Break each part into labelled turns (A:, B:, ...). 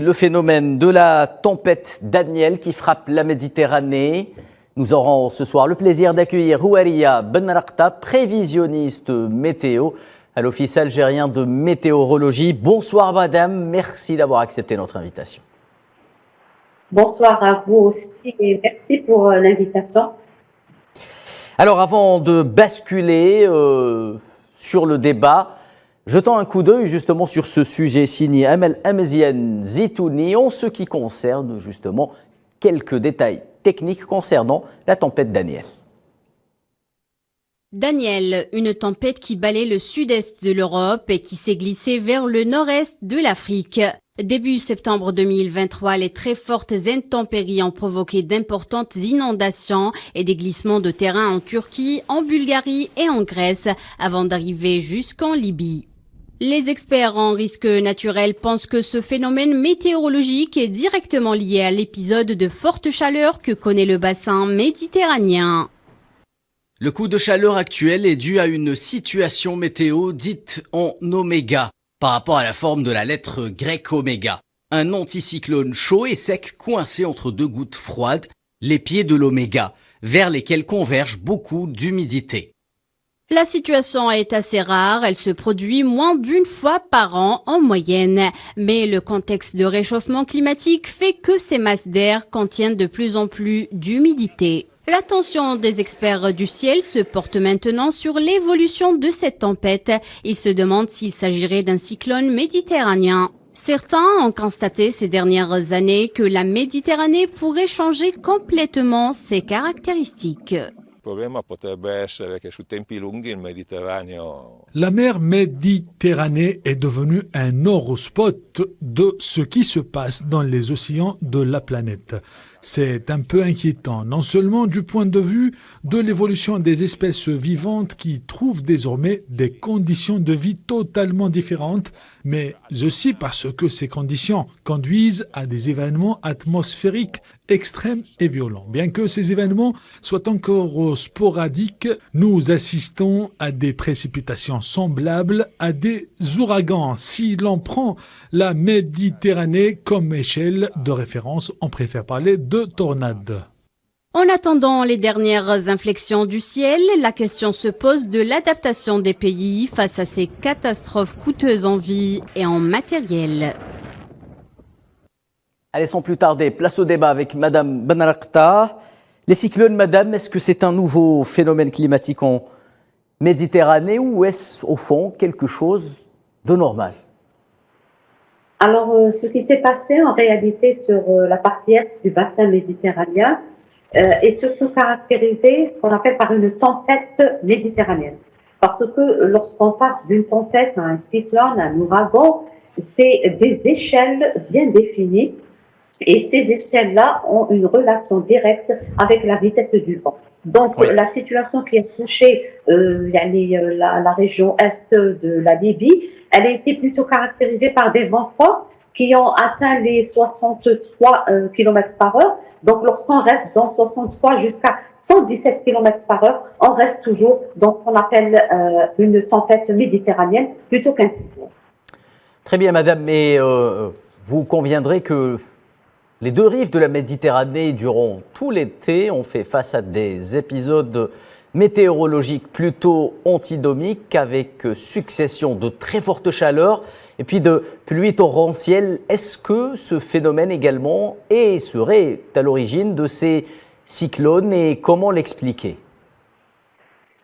A: Le phénomène de la tempête Daniel qui frappe la Méditerranée. Nous aurons ce soir le plaisir d'accueillir Houaria Benrakta, prévisionniste météo à l'Office algérien de météorologie. Bonsoir madame, merci d'avoir accepté notre invitation.
B: Bonsoir à vous aussi et merci pour l'invitation.
A: Alors avant de basculer sur le débat, jetant un coup d'œil justement sur ce sujet signé Amel Ameziane Zitouni en ce qui concerne justement quelques détails techniques concernant la tempête Daniel.
C: Daniel, une tempête qui balaie le sud-est de l'Europe et qui s'est glissée vers le nord-est de l'Afrique. Début septembre 2023, les très fortes intempéries ont provoqué d'importantes inondations et des glissements de terrain en Turquie, en Bulgarie et en Grèce avant d'arriver jusqu'en Libye. Les experts en risque naturel pensent que ce phénomène météorologique est directement lié à l'épisode de forte chaleur que connaît le bassin méditerranéen.
A: Le coup de chaleur actuel est dû à une situation météo dite en oméga, par rapport à la forme de la lettre grecque oméga. Un anticyclone chaud et sec coincé entre deux gouttes froides, les pieds de l'oméga, vers lesquels converge beaucoup d'humidité.
C: La situation est assez rare, elle se produit moins d'une fois par an en moyenne. Mais le contexte de réchauffement climatique fait que ces masses d'air contiennent de plus en plus d'humidité. L'attention des experts du ciel se porte maintenant sur l'évolution de cette tempête. Ils se demandent s'il s'agirait d'un cyclone méditerranéen. Certains ont constaté ces dernières années que la Méditerranée pourrait changer complètement ses caractéristiques.
D: La mer Méditerranée est devenue un hotspot de ce qui se passe dans les océans de la planète. C'est un peu inquiétant, non seulement du point de vue de l'évolution des espèces vivantes qui trouvent désormais des conditions de vie totalement différentes, mais aussi parce que ces conditions conduisent à des événements atmosphériques extrêmes et violents. Bien que ces événements soient encore sporadiques, nous assistons à des précipitations semblables à des ouragans. Si l'on prend la Méditerranée comme échelle de référence, on préfère parler de tornades.
C: En attendant les dernières inflexions du ciel, la question se pose de l'adaptation des pays face à ces catastrophes coûteuses en vie et en matériel.
A: Allez, sans plus tarder, place au débat avec madame Benrakta. Les cyclones, madame, est-ce que c'est un nouveau phénomène climatique en Méditerranée ou est-ce au fond quelque chose de normal?
B: Alors, ce qui s'est passé en réalité sur la partie est du bassin méditerranéen est surtout caractérisé, ce qu'on appelle par une tempête méditerranéenne. Parce que lorsqu'on passe d'une tempête à un cyclone, à un ouragan, c'est des échelles bien définies et ces échelles-là ont une relation directe avec la vitesse du vent. Donc, oui. La situation qui a touché la région est de la Libye, elle a été plutôt caractérisée par des vents forts qui ont atteint les 63 km par heure. Donc, lorsqu'on reste dans 63 jusqu'à 117 km par heure, on reste toujours dans ce qu'on appelle une tempête méditerranéenne plutôt qu'un cyclone.
A: Très bien, madame, mais vous conviendrez que les deux rives de la Méditerranée, durant tout l'été, ont fait face à des épisodes météorologiques plutôt antidomiques avec succession de très fortes chaleurs et puis de pluies torrentielles. Est-ce que ce phénomène également serait à l'origine de ces cyclones et comment l'expliquer?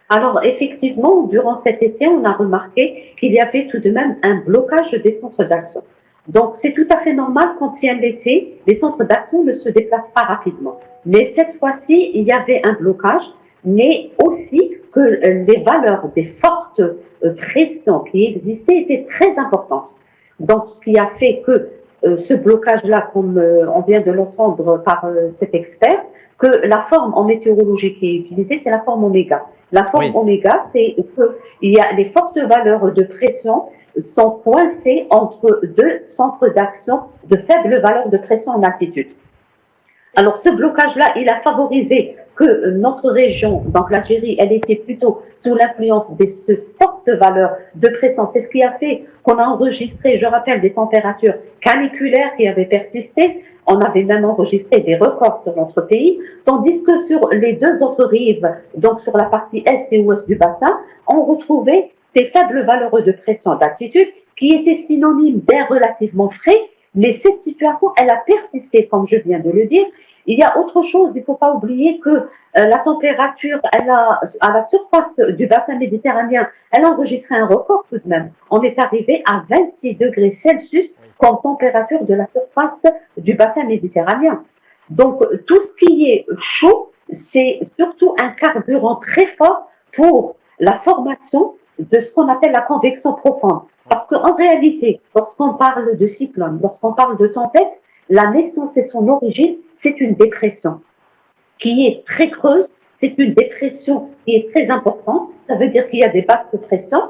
B: Alors effectivement, durant cet été, on a remarqué qu'il y avait tout de même un blocage des centres d'action. Donc c'est tout à fait normal quand vient l'été, les centres d'action ne se déplacent pas rapidement. Mais cette fois-ci, il y avait un blocage, mais aussi que les valeurs des fortes pressions qui existaient étaient très importantes. Donc ce qui a fait que ce blocage-là, comme on vient de l'entendre par cet expert, que la forme en météorologie qui est utilisée, c'est la forme oméga. La forme oméga, c'est qu'il y a les fortes valeurs de pression sont coincées entre deux centres d'action de faibles valeurs de pression en altitude. Alors ce blocage-là, il a favorisé que notre région, donc l'Algérie, elle était plutôt sous l'influence de ce forte valeur de pression. C'est ce qui a fait qu'on a enregistré, je rappelle, des températures caniculaires qui avaient persisté. On avait même enregistré des records sur notre pays, tandis que sur les deux autres rives, donc sur la partie est et ouest du bassin, on retrouvait ces faibles valeurs de pression d'altitude qui étaient synonymes d'air relativement frais, mais cette situation, elle a persisté, comme je viens de le dire. Il y a autre chose, il ne faut pas oublier que la température, à la surface du bassin méditerranéen, elle a enregistré un record tout de même. On est arrivé à 26 degrés Celsius comme température de la surface du bassin méditerranéen. Donc, tout ce qui est chaud, c'est surtout un carburant très fort pour la formation de ce qu'on appelle la convection profonde. Parce qu'en réalité, lorsqu'on parle de cyclone, lorsqu'on parle de tempête, la naissance et son origine, c'est une dépression qui est très creuse, c'est une dépression qui est très importante, ça veut dire qu'il y a des basses pressions.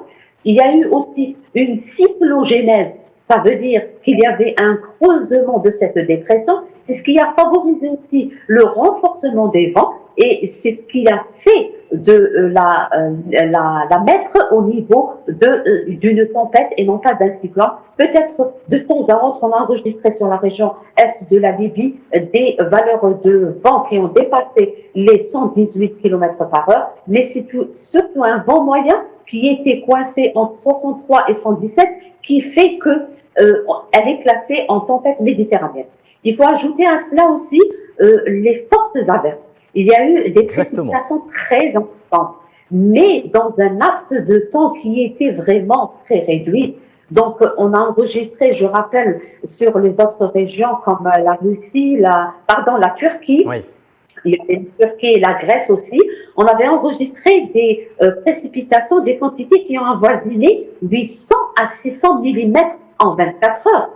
B: Il y a eu aussi une cyclogénèse, ça veut dire qu'il y avait un creusement de cette dépression, c'est ce qui a favorisé aussi le renforcement des vents et c'est ce qui a fait de la mettre au niveau d'une tempête et non pas d'un cyclone. Peut-être de temps à autre, on a enregistré sur la région est de la Libye des valeurs de vent qui ont dépassé les 118 km par heure, mais c'est surtout un vent moyen qui était coincé entre 63 et 117 qui fait que elle est classée en tempête méditerranéenne. Il faut ajouter à cela aussi les fortes averses. Il y a eu des précipitations très importantes, mais dans un laps de temps qui était vraiment très réduit. Donc, on a enregistré, je rappelle, sur les autres régions comme la Russie, la Turquie, oui. Il y avait la Turquie et la Grèce aussi, on avait enregistré des précipitations, des quantités qui ont avoisiné 800 à 600 mm en 24 heures.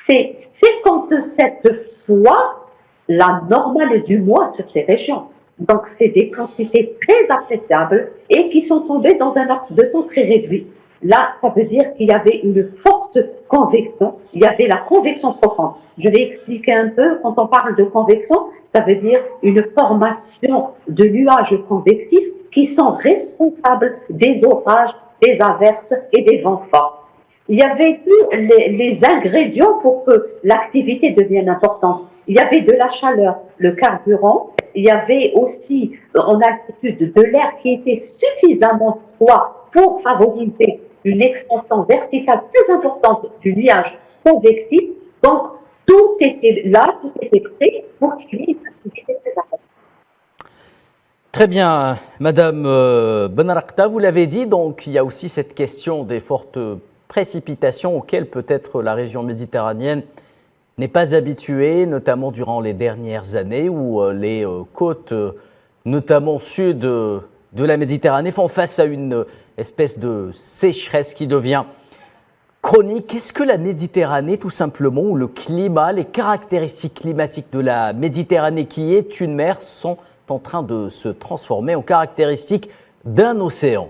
B: C'est 57 fois la normale du mois sur ces régions. Donc, c'est des quantités très appréciables et qui sont tombées dans un laps de temps très réduit. Là, ça veut dire qu'il y avait une forte convection, il y avait la convection profonde. Je vais expliquer un peu, quand on parle de convection, ça veut dire une formation de nuages convectifs qui sont responsables des orages, des averses et des vents forts. Il y avait eu les ingrédients pour que l'activité devienne importante. Il y avait de la chaleur, le carburant, il y avait aussi en altitude de l'air qui était suffisamment froid pour favoriser une expansion verticale très importante du nuage convectif. Donc, tout était là, tout était prêt pour qu'il y ait une activité très importante.
A: Très bien, Madame Benrakta, vous l'avez dit, donc il y a aussi cette question des fortes précipitations auxquelles peut-être la région méditerranéenne n'est pas habituée, notamment durant les dernières années où les côtes, notamment sud de la Méditerranée, font face à une espèce de sécheresse qui devient chronique. Est-ce que la Méditerranée, tout simplement, ou le climat, les caractéristiques climatiques de la Méditerranée, qui est une mer, sont en train de se transformer en caractéristiques d'un océan?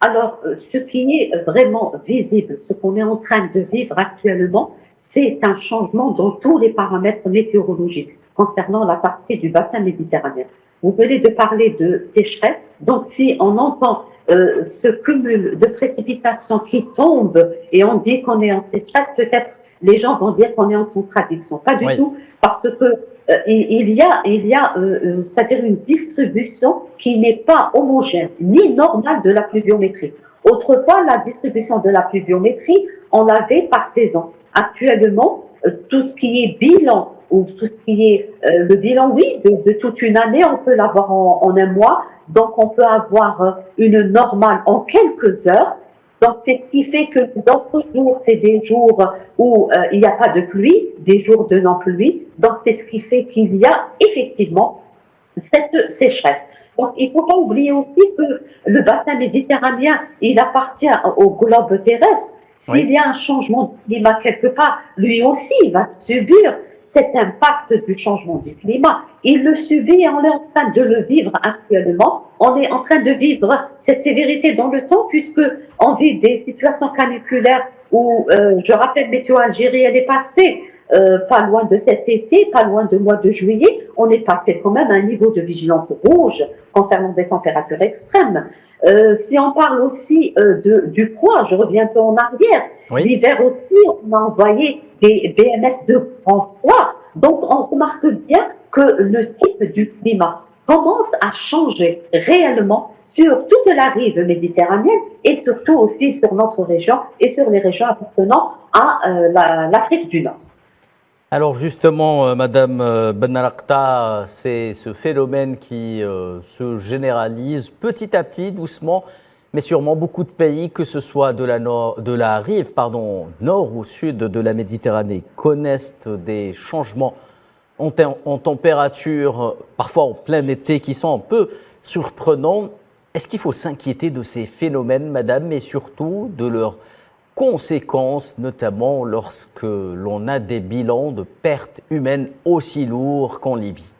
B: Alors, ce qui est vraiment visible, ce qu'on est en train de vivre actuellement, c'est un changement dans tous les paramètres météorologiques concernant la partie du bassin méditerranéen. Vous venez de parler de sécheresse, donc si on entend ce cumul de précipitations qui tombent et on dit qu'on est en sécheresse, peut-être les gens vont dire qu'on est en contradiction. Pas du tout, parce que il y a c'est-à-dire une distribution qui n'est pas homogène ni normale de la pluviométrie. Autrefois, la distribution de la pluviométrie, on l'avait par saison. Actuellement, tout ce qui est bilan ou tout ce qui est le bilan, oui, de toute une année, on peut l'avoir en un mois. Donc, on peut avoir une normale en quelques heures. Donc, c'est ce qui fait que les autres jours, c'est des jours où il n'y a pas de pluie, des jours de non-pluie. Donc, c'est ce qui fait qu'il y a effectivement cette sécheresse. Donc, il ne faut pas oublier aussi que le bassin méditerranéen, il appartient au globe terrestre. S'il y a un changement de climat quelque part, lui aussi va subir cet impact du changement du climat. Il le subit et on est en train de le vivre actuellement. On est en train de vivre cette sévérité dans le temps puisque on vit des situations caniculaires où, je rappelle, Météo Algérie, elle est passée pas loin de cet été, pas loin du mois de juillet, on est passé quand même à un niveau de vigilance rouge concernant des températures extrêmes. Si on parle aussi du froid, je reviens un peu en arrière,
A: Oui.
B: l'hiver aussi, on a envoyé des BMS de grand froid. Donc, on remarque bien que le type du climat commence à changer réellement sur toute la rive méditerranéenne et surtout aussi sur notre région et sur les régions appartenant à l'Afrique du Nord.
A: Alors justement, Madame Benalakta, c'est ce phénomène qui se généralise petit à petit, doucement, mais sûrement beaucoup de pays, que ce soit de la rive nord ou sud de la Méditerranée, connaissent des changements en température, parfois en plein été, qui sont un peu surprenants. Est-ce qu'il faut s'inquiéter de ces phénomènes, Madame, mais surtout de leurs conséquences, notamment lorsque l'on a des bilans de pertes humaines aussi lourds qu'en Libye?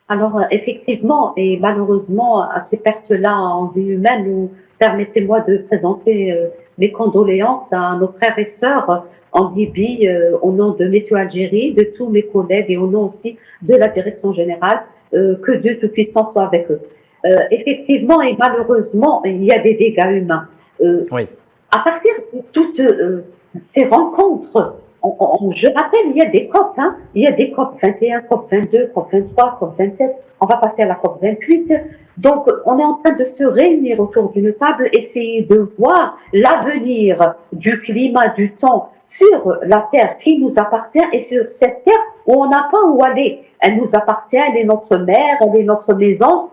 B: Alors, effectivement, et malheureusement, à ces pertes-là en vie humaine, permettez-moi de présenter mes condoléances à nos frères et sœurs en Libye, au nom de Météo Algérie, de tous mes collègues et au nom aussi de la direction générale, que Dieu Tout-Puissant soit avec eux. Effectivement et malheureusement, il y a des dégâts humains.
A: Oui.
B: À partir de toutes ces rencontres, je rappelle, il y a des COP, hein, il y a des COP 21, COP 22, COP 23, COP 27, on va passer à la COP 28. Donc, on est en train de se réunir autour d'une table, essayer de voir l'avenir du climat, du temps sur la terre qui nous appartient et sur cette terre où on n'a pas où aller. Elle nous appartient, elle est notre mère, elle est notre maison.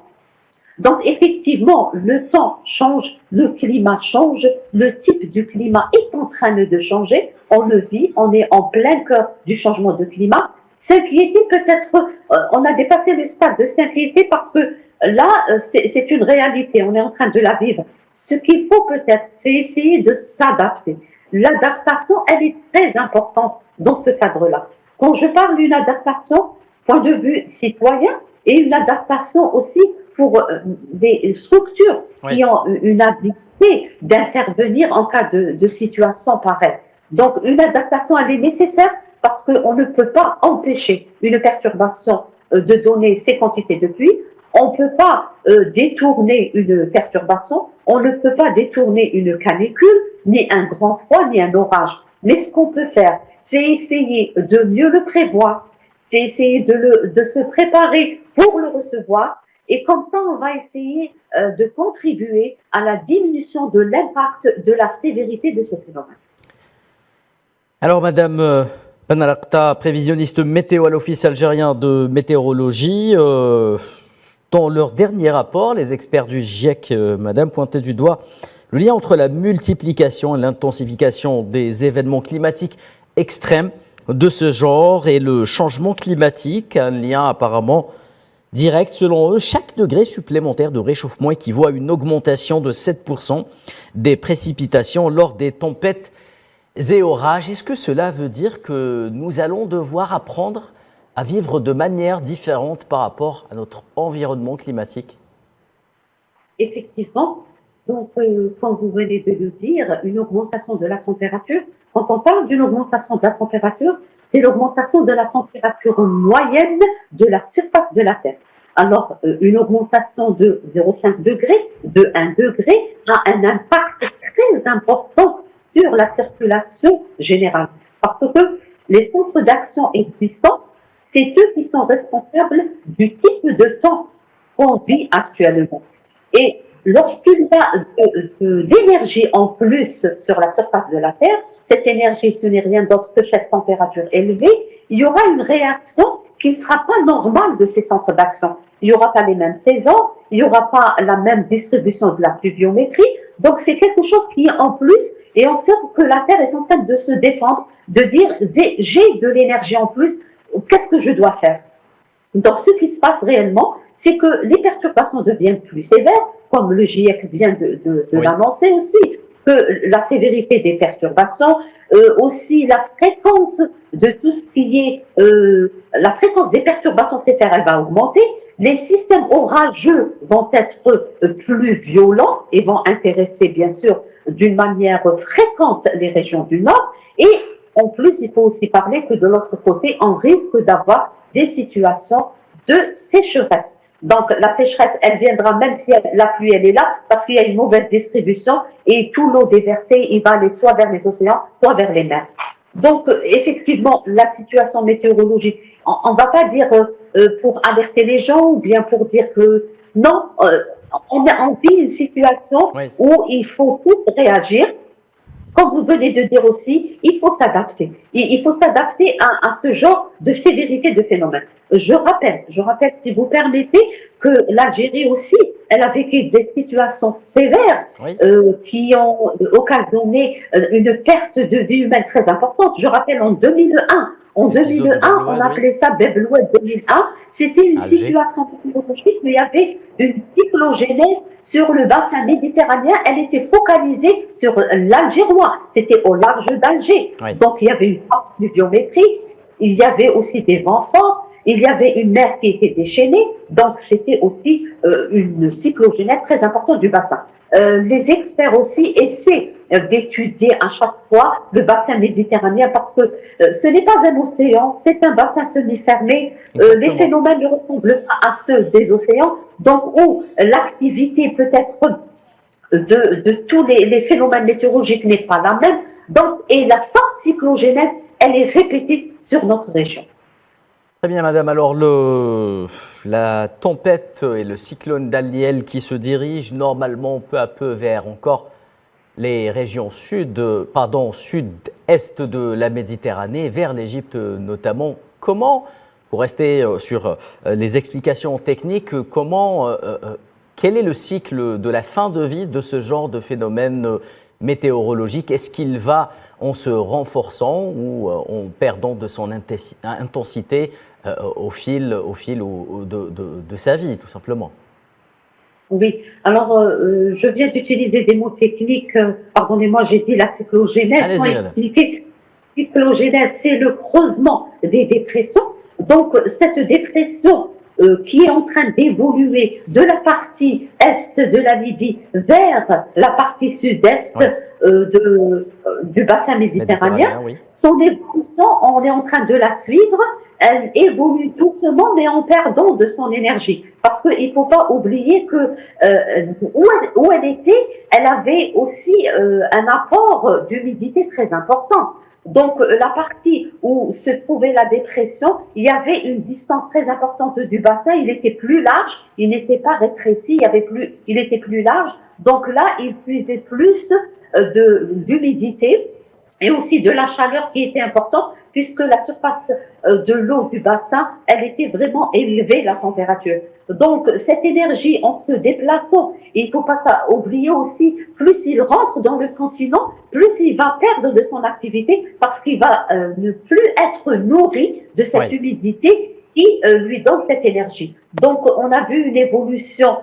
B: Donc, effectivement, le temps change, le climat change, le type du climat est en train de changer. On le vit, on est en plein cœur du changement de climat. S'inquiéter peut-être, on a dépassé le stade de s'inquiéter parce que là, c'est une réalité, on est en train de la vivre. Ce qu'il faut peut-être, c'est essayer de s'adapter. L'adaptation, elle est très importante dans ce cadre-là. Quand je parle d'une adaptation, point de vue citoyen, et une adaptation aussi pour des structures qui ont une habilité d'intervenir en cas de situation pareille. Donc, une adaptation, elle est nécessaire parce qu'on ne peut pas empêcher une perturbation de donner ces quantités de pluie. On ne peut pas détourner une perturbation, on ne peut pas détourner une canicule, ni un grand froid, ni un orage. Mais ce qu'on peut faire, c'est essayer de mieux le prévoir, c'est essayer de se préparer pour le recevoir. Et comme ça, on va essayer de contribuer à la diminution de l'impact de la sévérité de ce phénomène.
A: Alors, Madame Benalakta, prévisionniste météo à l'Office algérien de météorologie, dans leur dernier rapport, les experts du GIEC, Madame, pointaient du doigt le lien entre la multiplication et l'intensification des événements climatiques extrêmes de ce genre et le changement climatique, un lien apparemment direct. Selon eux, chaque degré supplémentaire de réchauffement équivaut à une augmentation de 7% des précipitations lors des tempêtes et orages. Est-ce que cela veut dire que nous allons devoir apprendre à vivre de manière différente par rapport à notre environnement climatique?
B: Effectivement, donc quand vous venez de le dire, une augmentation de la température, quand on parle d'une augmentation de la température, c'est l'augmentation de la température moyenne de la surface de la Terre. Alors, une augmentation de 0,5 degré, de 1 degré, a un impact très important sur la circulation générale. Parce que les centres d'action existants, c'est eux qui sont responsables du type de temps qu'on vit actuellement. Et lorsqu'il y a de l'énergie en plus sur la surface de la Terre, cette énergie, ce n'est rien d'autre que cette température élevée, il y aura une réaction qui ne sera pas normale de ces centres d'action. Il n'y aura pas les mêmes saisons, il n'y aura pas la même distribution de la pluviométrie. Donc, c'est quelque chose qui est en plus, et on sait que la Terre est en train de se défendre, de dire j'ai de l'énergie en plus, qu'est-ce que je dois faire? Donc, ce qui se passe réellement, c'est que les perturbations deviennent plus sévères, comme le GIEC vient de l'annoncer aussi, que la sévérité des perturbations, aussi la fréquence de tout ce qui est, la fréquence des perturbations sévères, elle va augmenter. Les systèmes orageux vont être plus violents et vont intéresser bien sûr d'une manière fréquente les régions du Nord. Et en plus, il faut aussi parler que de l'autre côté, on risque d'avoir des situations de sécheresse. Donc, la sécheresse, elle viendra même si la pluie, elle est là, parce qu'il y a une mauvaise distribution et tout l'eau déversée, il va aller soit vers les océans, soit vers les mers. Donc, effectivement, la situation météorologique, on ne va pas dire pour alerter les gens ou bien pour dire que non, on vit une situation
A: Oui.
B: où il faut tous réagir. Comme vous venez de dire aussi, il faut s'adapter. Il faut s'adapter à ce genre de sévérité de phénomène. Je rappelle, si vous permettez, que l'Algérie aussi, elle a vécu des situations sévères
A: Oui.
B: qui ont occasionné une perte de vie humaine très importante. Je rappelle en 2001. En
A: L'épisode de
B: 2001,
A: Bab
B: on
A: el-Oued,
B: appelait ça Bab el-Oued 2001. C'était une
A: Alger.
B: situation météorologique, mais il y avait une cyclogénèse sur le bassin méditerranéen. Elle était focalisée sur l'Algérois. C'était au large d'Alger.
A: Oui.
B: Donc, il y avait une forte pluviométrie. Il y avait aussi des vents forts. Il y avait une mer qui était déchaînée. Donc, c'était aussi une cyclogénèse très importante du bassin. Les experts aussi essaient d'étudier à chaque fois le bassin méditerranéen parce que ce n'est pas un océan, c'est un bassin semi-fermé. Les phénomènes ne ressemblent pas à ceux des océans, donc où l'activité peut-être de tous les phénomènes météorologiques n'est pas la même. Donc, et la forte cyclogénèse, elle est répétée sur notre région.
A: Très bien, madame. Alors, la tempête et le cyclone Daniel qui se dirige normalement peu à peu vers encore les régions sud-est de la Méditerranée, vers l'Égypte notamment. Comment, pour rester sur les explications techniques, quel est le cycle de la fin de vie de ce genre de phénomène météorologique? Est-ce qu'il va en se renforçant ou en perdant de son intensité au fil de sa vie, tout simplement?
B: Oui, alors je viens d'utiliser des mots techniques, pardonnez-moi, j'ai dit la cyclogénèse, sans
A: Allez-y, madame.
B: expliquer. Cyclogénèse, c'est le creusement des dépressions. Donc, cette dépression qui est en train d'évoluer de la partie est de la Libye vers la partie sud-est
A: Oui.
B: du bassin méditerranéen,
A: oui.
B: son évolution, on est en train de la suivre. Elle évolue doucement, mais en perdant de son énergie. Parce qu'il ne faut pas oublier que où elle était, elle avait aussi un apport d'humidité très important. Donc, la partie où se trouvait la dépression, il y avait une distance très importante du bassin. Il était plus large, il n'était pas rétréci, il était plus large. Donc là, il puisait plus d'humidité et aussi de la chaleur qui était importante, puisque la surface de l'eau du bassin, elle était vraiment élevée, la température. Donc, cette énergie, en se déplaçant, il ne faut pas oublier aussi, plus il rentre dans le continent, plus il va perdre de son activité, parce qu'il va ne plus être nourri de cette humidité qui lui donne cette énergie. Donc, on a vu une évolution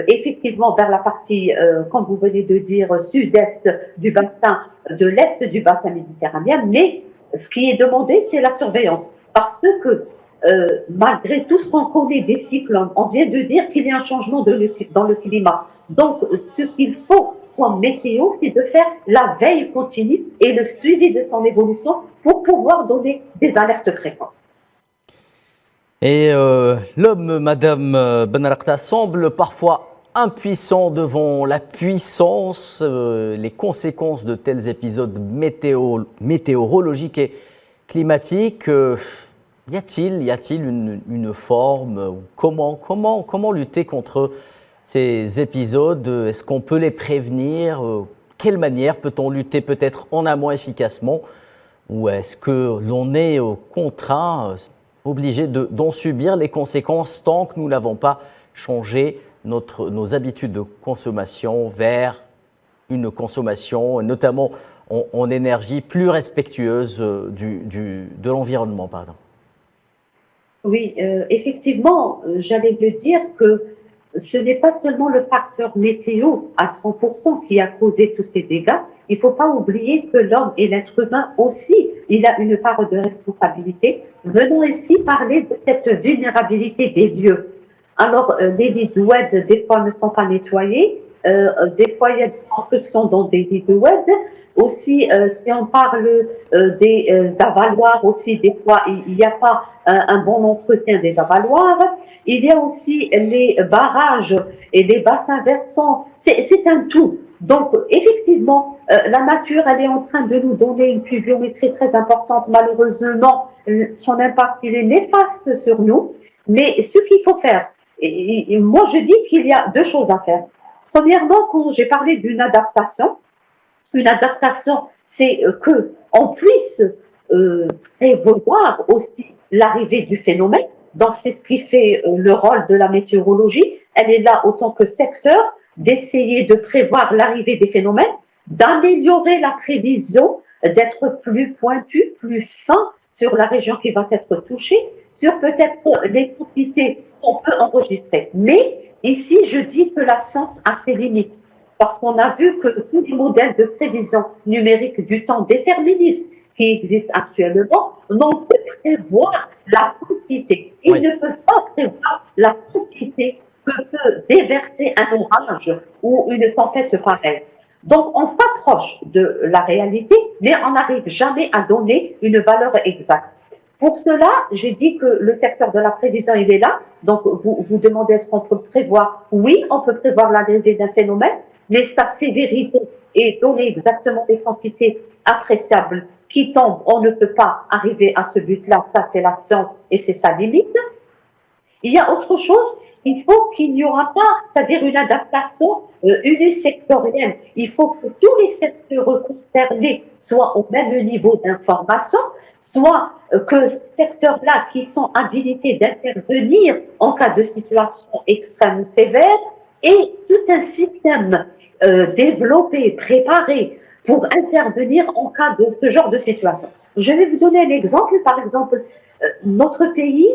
B: effectivement vers la partie, comme vous venez de dire, sud-est du bassin, de l'est du bassin méditerranéen, mais ce qui est demandé, c'est la surveillance. Parce que malgré tout ce qu'on connaît des cyclones, on vient de dire qu'il y a un changement dans le climat. Donc, ce qu'il faut comme météo, c'est de faire la veille continue et le suivi de son évolution pour pouvoir donner des alertes précoces.
A: Et l'homme, Madame Benarakhta, semble parfois impuissant devant la puissance, les conséquences de tels épisodes météorologiques et climatiques. Y a-t-il une forme? Comment lutter contre ces épisodes? Est-ce qu'on peut les prévenir? Quelle manière peut-on lutter peut-être en amont efficacement? Ou est-ce que l'on est contraint, obligé d'en subir les conséquences tant que nous n'avons pas changé nos habitudes de consommation vers une consommation, notamment en énergie plus respectueuse de l'environnement, par exemple?
B: Oui, effectivement, j'allais le dire que ce n'est pas seulement le facteur météo à 100% qui a causé tous ces dégâts. Il ne faut pas oublier que l'homme et l'être humain aussi, il a une part de responsabilité. Venons ici parler de cette vulnérabilité des lieux. Alors, les lits d'oued, des fois, ne sont pas nettoyés. Des fois, il y a des constructions dans des lits de web. Aussi, si on parle des avaloirs, aussi, des fois, il n'y a pas un bon entretien des avaloirs. Il y a aussi les barrages et les bassins versants. C'est un tout. Donc, effectivement, la nature, elle est en train de nous donner une pluviométrie très importante. Malheureusement, son impact, il est néfaste sur nous. Mais ce qu'il faut faire, et moi, je dis qu'il y a deux choses à faire. Premièrement, quand j'ai parlé d'une adaptation, c'est que on puisse prévoir aussi l'arrivée du phénomène. Donc, c'est ce qui fait le rôle de la météorologie. Elle est là autant que secteur d'essayer de prévoir l'arrivée des phénomènes, d'améliorer la prévision, d'être plus pointu, plus fin sur la région qui va être touchée, sur peut-être les quantités qu'on peut enregistrer. Mais ici, je dis que la science a ses limites, parce qu'on a vu que tous les modèles de prévision numérique du temps déterministe qui existent actuellement n'ont pas prévoir la quantité. Ils ne peuvent pas prévoir la quantité que peut déverser un orage ou une tempête pareille. Donc, on s'approche de la réalité, mais on n'arrive jamais à donner une valeur exacte. Pour cela, j'ai dit que le secteur de la prévision, il est là. Donc, vous demandez est-ce qu'on peut prévoir? Oui, on peut prévoir l'arrivée d'un phénomène, mais sa sévérité et donner exactement des quantités appréciables qui tombent, on ne peut pas arriver à ce but-là. Ça, c'est la science et c'est sa limite. Il y a autre chose. Il faut qu'il n'y aura pas, c'est-à-dire une adaptation unisectorielle. Il faut que tous les secteurs concernés soient au même niveau d'information, soit que ces secteurs-là qui sont habilités d'intervenir en cas de situation extrême ou sévère, et tout un système développé, préparé pour intervenir en cas de ce genre de situation. Je vais vous donner un exemple. Par exemple, notre pays,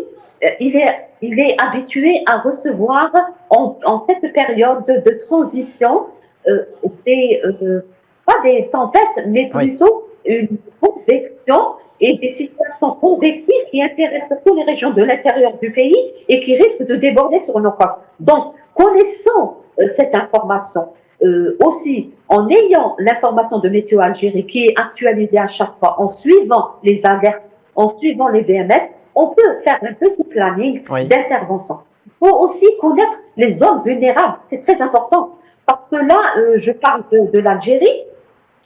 B: il est habitué à recevoir en cette période de transition pas des tempêtes, mais plutôt une convection et des situations convectives qui intéressent surtout les régions de l'intérieur du pays et qui risquent de déborder sur nos côtes. Donc, connaissant cette information, aussi en ayant l'information de Météo Algérie qui est actualisée à chaque fois, en suivant les alertes, en suivant les BMS, on peut faire un petit planning d'intervention. Il faut aussi connaître les zones vulnérables, c'est très important. Parce que là, je parle de l'Algérie,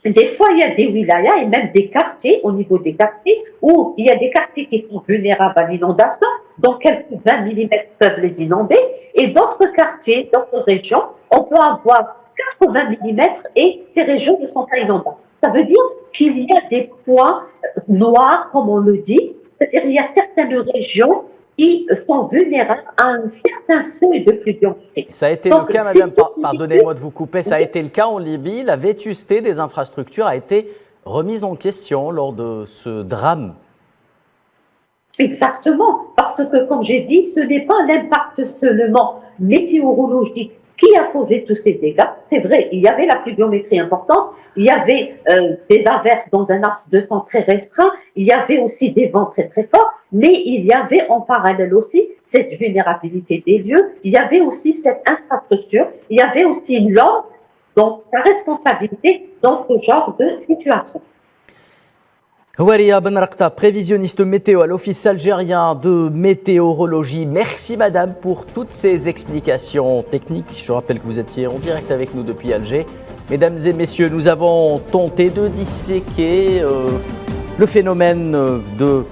B: des fois il y a des wilayas et même des quartiers, au niveau des quartiers, où il y a des quartiers qui sont vulnérables à l'inondation, donc quelques 20 mm peuvent les inonder, et d'autres quartiers, d'autres régions, on peut avoir 80 mm et ces régions ne sont pas inondables. Ça veut dire qu'il y a des points noirs, comme on le dit, c'est-à-dire qu'il y a certaines régions qui sont vulnérables à un certain seuil de pluviométrie.
A: Ça a été le cas, madame, pardonnez-moi de vous couper, ça a été le cas en Libye. La vétusté des infrastructures a été remise en question lors de ce drame.
B: Exactement, parce que, comme j'ai dit, ce n'est pas l'impact seulement météorologique qui a causé tous ces dégâts. C'est vrai, il y avait la pluviométrie importante, il y avait des averses dans un laps de temps très restreint, il y avait aussi des vents très très forts, mais il y avait en parallèle aussi cette vulnérabilité des lieux, il y avait aussi cette infrastructure, il y avait aussi l'homme, donc sa responsabilité dans ce genre de situation.
A: Houaria Benrakta, prévisionniste météo à l'Office algérien de météorologie. Merci madame pour toutes ces explications techniques. Je rappelle que vous étiez en direct avec nous depuis Alger. Mesdames et messieurs, nous avons tenté de disséquer le phénomène de